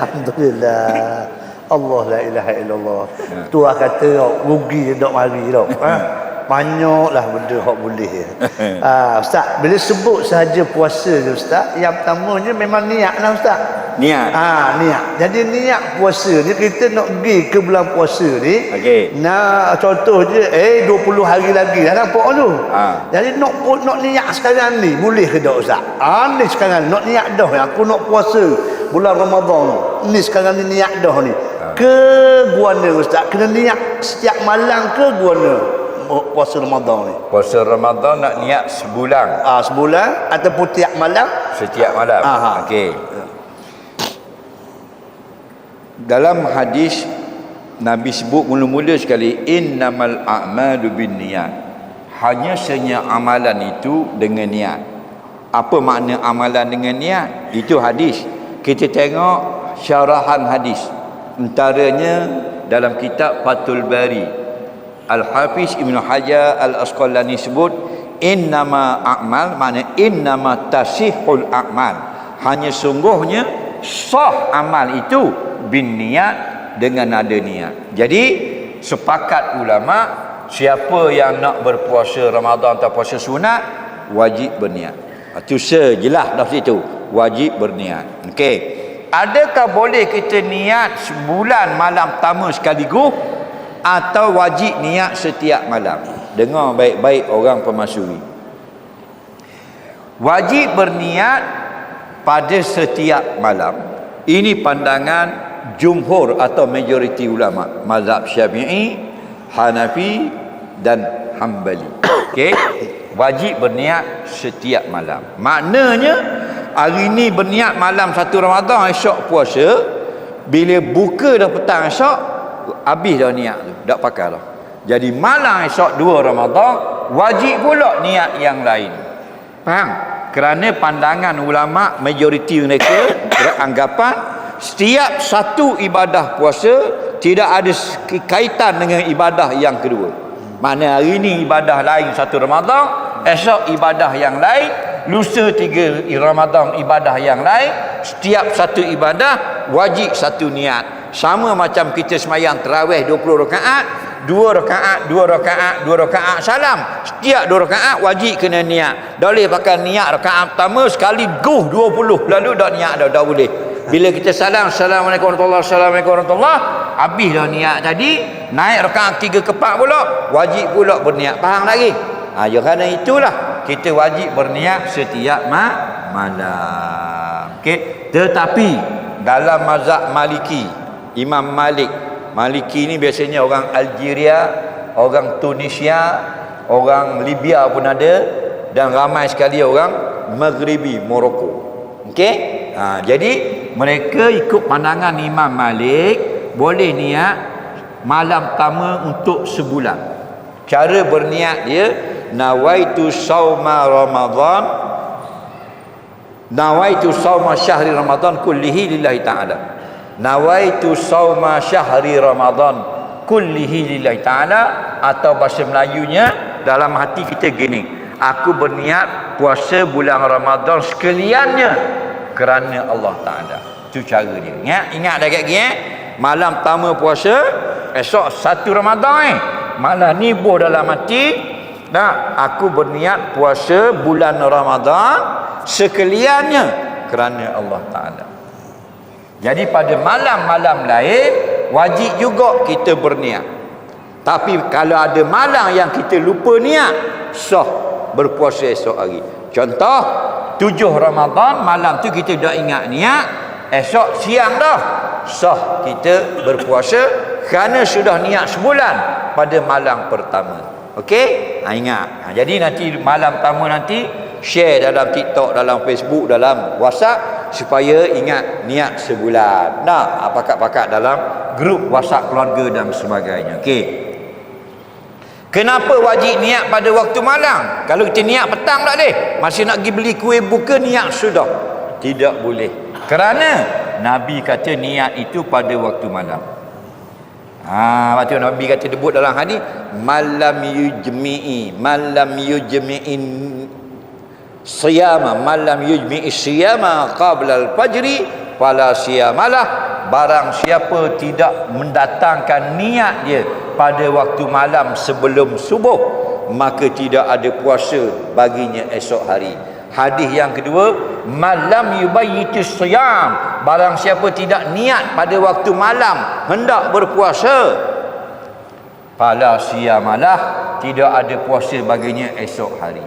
Alhamdulillah. Allah la ilaha illallah. Tuah kata rugi dok mari dok. Banyaklah benda hak boleh. Ustaz, bila sebut sahaja puasa ni ustaz, yang pertamanya memang niatlah ustaz. Niat. Niat. Jadi niat puasa ni kita nak pergi ke bulan puasa ni. Okey. Nah, contoh je 20 hari lagi dah nampak tu. Jadi nak niat sekarang ni boleh ke tak ustaz? Ni sekarang nak niat dah aku nak puasa bulan Ramadan. Ni sekarang ni niat dah ni. Ke guana ustaz? Kena niat setiap malam ke guana? Puasa Ramadan ni. Puasa Ramadan nak niat sebulan. Sebulan ataupun tiap malam? Setiap malam. Okey. Dalam hadis Nabi sebut mula-mula sekali innamal a'malu binniyat. Hanya sahaja amalan itu dengan niat. Apa makna amalan dengan niat? Itu hadis. Kita tengok syarahan hadis. Antaranya dalam kitab Fathul Bari. Al-Hafiz Ibn Hajar Al-Asqalani sebut innama a'mal, makna innama tasihul a'mal, hanya sungguhnya sah amal itu bin niat, dengan ada niat. Jadi sepakat ulama siapa yang nak berpuasa Ramadan atau puasa sunat wajib berniat. Itu sejelas dah situ, wajib berniat. Okey. Adakah boleh kita niat sebulan malam pertama sekaligus atau wajib niat setiap malam? Dengar baik-baik orang pemasuri. Wajib berniat pada setiap malam. Ini pandangan jumhur atau majoriti ulama mazhab Syafi'i, Hanafi dan Hambali. Okey, wajib berniat setiap malam. Maknanya hari ni berniat malam 1 Ramadan, esok puasa, bila buka dah petang esok habis dah niat tu, dak pakai dah. Jadi malam esok 2 Ramadan wajib pula niat yang lain. Faham? Kerana pandangan ulama majoriti mereka beranggapan setiap satu ibadah puasa tidak ada kaitan dengan ibadah yang kedua. Maknanya hari ini ibadah lain 1 Ramadan, esok ibadah yang lain, lusa 3 Ramadan ibadah yang lain. Setiap satu ibadah wajib satu niat. Sama macam kita semayang tarawih 20 rakaat, 2 rakaat, 2 rakaat, 2 rakaat salam. Setiap 2 rakaat wajib kena niat. Tak boleh pakai niat rakaat pertama sekali 20 lalu dak niat dah, tak boleh. Bila kita salam, assalamualaikum warahmatullahi wabarakatuh, assalamualaikum warahmatullahi, habis dah niat tadi, naik rakaat 3 ke 4 pula, wajib pula berniat. Faham lagi? Kerana itulah kita wajib berniat setiap malam. Okey. Tetapi dalam mazhab Maliki, Imam Maliki ni biasanya orang Algeria, orang Tunisia, orang Libya pun ada, dan ramai sekali orang Maghribi, Morocco. Okey? Jadi mereka ikut pandangan Imam Malik, boleh niat malam pertama untuk sebulan. Cara berniat dia nawaitu sauma Ramadan, nawaitu sauma syahri Ramadan kullihi lillahi ta'ala. Nawaitu sauma syahri Ramadan kullihi lillahi ta'ala, atau bahasa Melayunya dalam hati kita gini, aku berniat puasa bulan Ramadan sekaliannya kerana Allah Ta'ala. Itu cara dia. Ingat dah kat gini, malam pertama puasa, esok 1 Ramadan malam ni buh dalam hati, aku berniat puasa bulan Ramadan sekaliannya kerana Allah Ta'ala. Jadi pada malam-malam lain wajib juga kita berniat. Tapi kalau ada malam yang kita lupa niat, sah berpuasa esok hari. Contoh 7 Ramadan malam tu kita dah ingat niat, esok siang dah sah kita berpuasa kerana sudah niat sebulan pada malam pertama. Okey? Ingat. Jadi nanti malam pertama nanti share dalam TikTok, dalam Facebook, dalam WhatsApp supaya ingat niat sebulan. Pakat-pakat dalam grup WhatsApp keluarga dan sebagainya. Okey. Kenapa wajib niat pada waktu malam? Kalau kita niat petang tak boleh. Masih nak pergi beli kuih buka, niat sudah. Tidak boleh. Kerana Nabi kata niat itu pada waktu malam. Waktu Nabi kata debut dalam hadis, malam yujmi'in siyama, malam yujmi'i siyama qabla al-fajri fala siyamalah barang siapa tidak mendatangkan niat dia pada waktu malam sebelum subuh, maka tidak ada puasa baginya esok hari. Hadis yang kedua, malam yubayyitus siyam, barang siapa tidak niat pada waktu malam hendak berpuasa, fala siyamalah, tidak ada puasa baginya esok hari.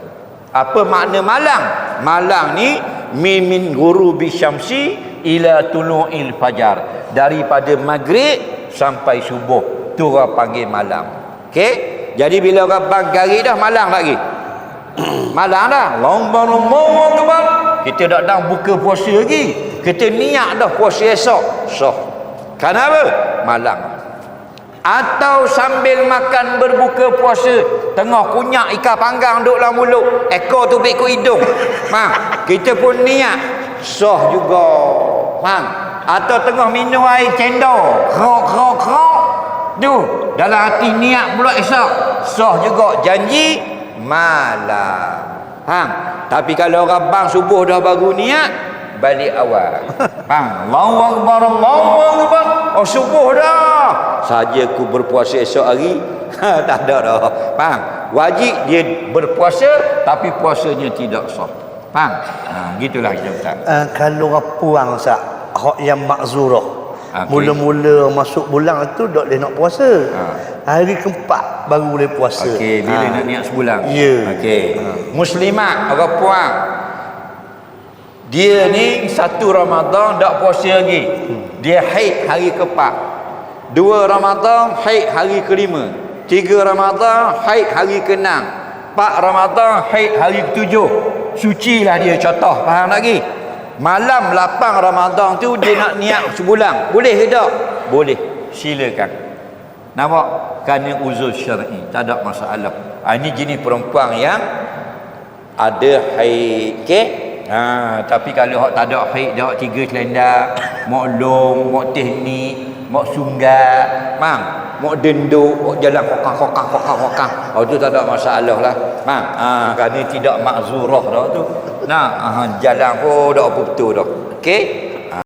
Apa makna malang? Malang ni min ghurubi syamsi ila tulu'il fajar, daripada maghrib sampai subuh, tu orang panggil malang. Okey, jadi bila orang pagi dah malang lagi. Malang dah, Allahu akbar, kita dah dah buka puasa lagi, kita niat dah puasa esok, sah. Kenapa? Malang. Atau sambil makan berbuka puasa, tengah kunyak ikan panggang duduk dalam mulut, ekor tu ikut hidung, kita pun niat, sah juga. Faham? Atau tengah minum air cendol, krok tu dalam hati niat pula esok, sah juga. Janji malam. Faham? Tapi kalau orang bang subuh dah baru niat, balik awal. Faham? Allahu akbar, Allahu akbar, oh subuh dah, saja aku berpuasa esok hari. Tak ada dah. Faham? Wajib dia berpuasa, tapi puasanya tidak sah. Faham? Gitulah kita Ustaz. Kalau orang puang Ustaz, hak yang makzurah, mula-mula masuk bulan tu tak boleh nak puasa. Hari keempat baru boleh puasa. Okey, bila nak niat sebulan. Ya. Okey. Muslimat orang puang, dia ni 1 Ramadan tak puasa lagi. Dia haid hari keempat. 2 Ramadan haid hari kelima. 3 Ramadan haid hari ke-6. 4 Ramadan haid hari ke-7. Sucilah dia, contoh. Faham lagi? Malam 8 Ramadan tu dia nak niat sebulan. Boleh ke tak? Boleh. Silakan. Nampak? Kerana uzur syar'i, tak ada masalah. Ini jenis perempuan yang ada haid. Okey? Tapi kalau hak tak ada haid, dah 3 selendang, mak long, mak teknik, mak sunggat, mak denduk, mak jalan kokang. Tu tak ada masalah lah. Kerana tidak makzurah dah tu. Jalan pun dah apa betul dah. Okey?